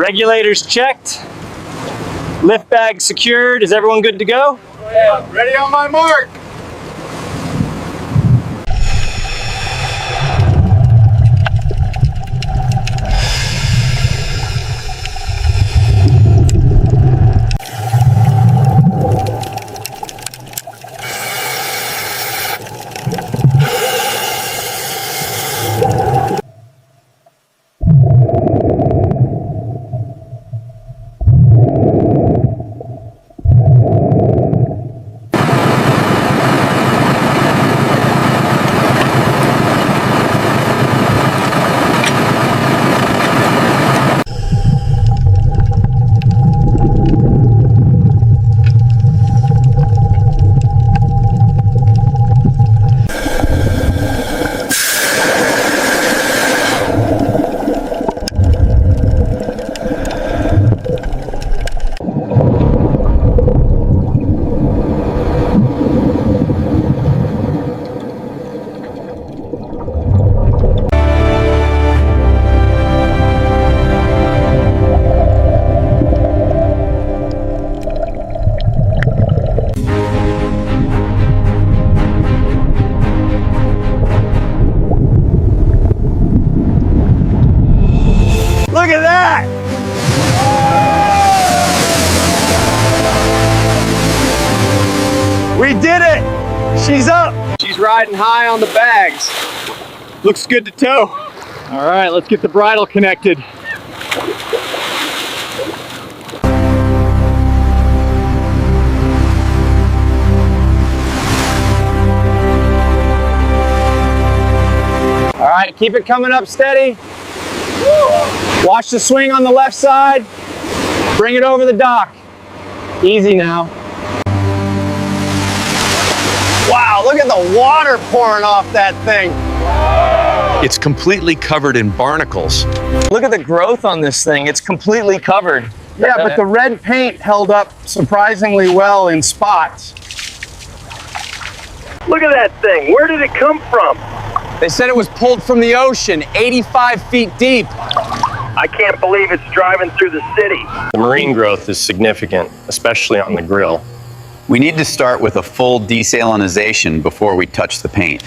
Regulators checked. Lift bag secured. Is everyone good to go? Yeah. Ready on my mark. Look at that! We did it! She's up! She's riding high on the bags. Looks good to tow. All right, let's get the bridle connected. All right, keep it coming up steady. Watch the swing on the left side. Bring it over the dock. Easy now. Wow, look at the water pouring off that thing. It's completely covered in barnacles. Look at the growth on this thing. It's completely covered. Yeah, but the red paint held up surprisingly well in spots. Look at that thing. Where did it come from? They said it was pulled from the ocean, 85 feet deep. I can't believe it's driving through the city. The marine growth is significant, especially on the grill. We need to start with a full desalinization before we touch the paint.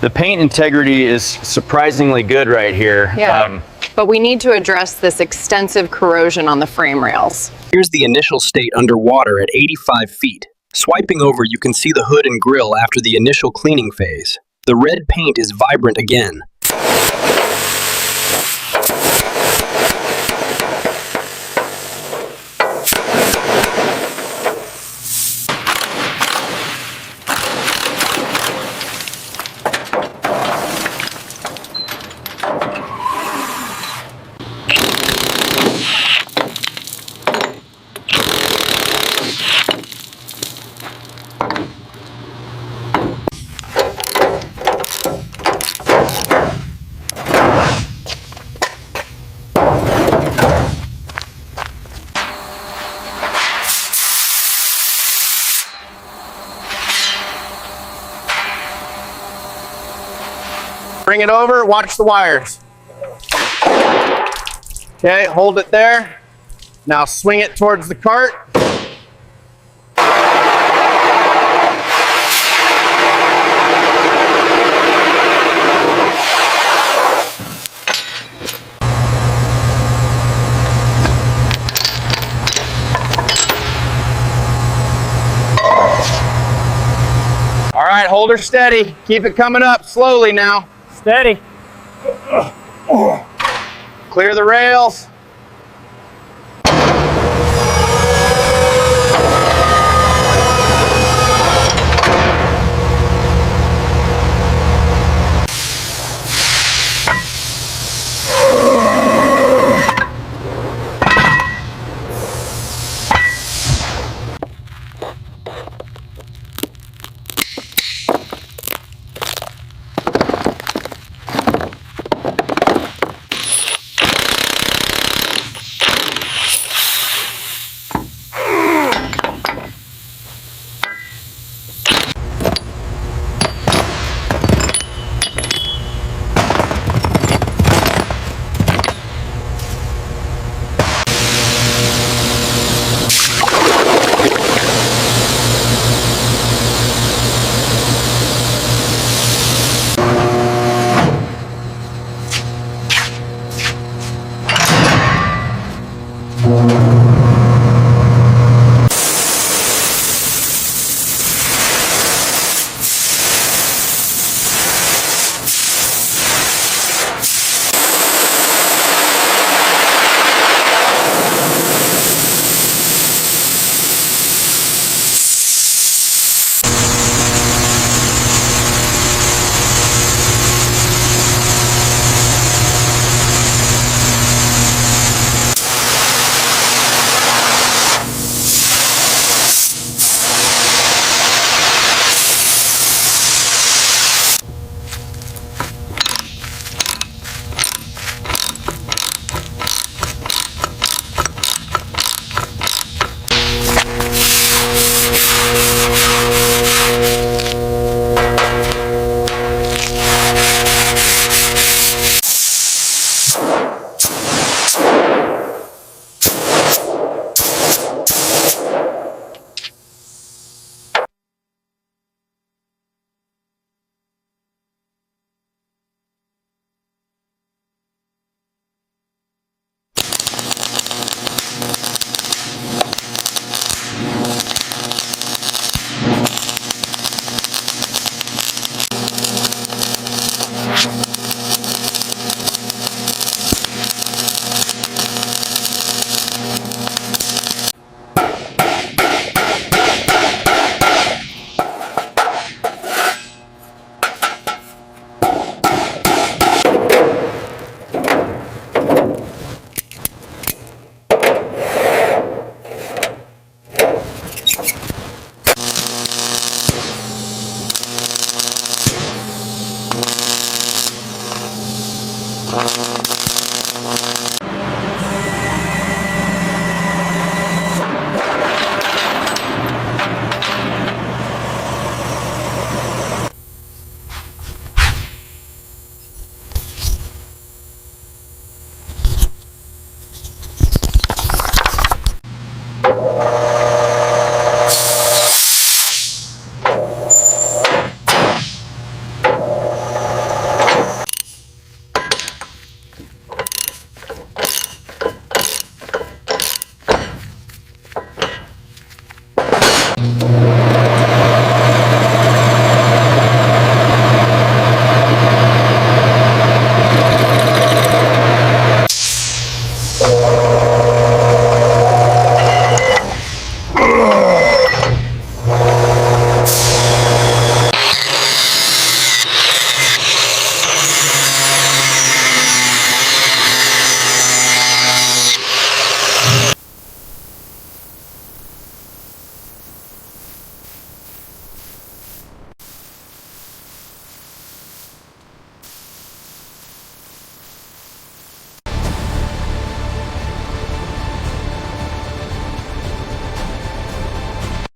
The paint integrity is surprisingly good right here. Yeah, but we need to address this extensive corrosion on the frame rails. Here's the initial state underwater at 85 feet. Swiping over, you can see the hood and grille after the initial cleaning phase. The red paint is vibrant again. Bring it over, watch the wires. Okay, hold it there. Now swing it towards the cart. All right, hold her steady. Keep it coming up slowly now. Steady. Clear the rails.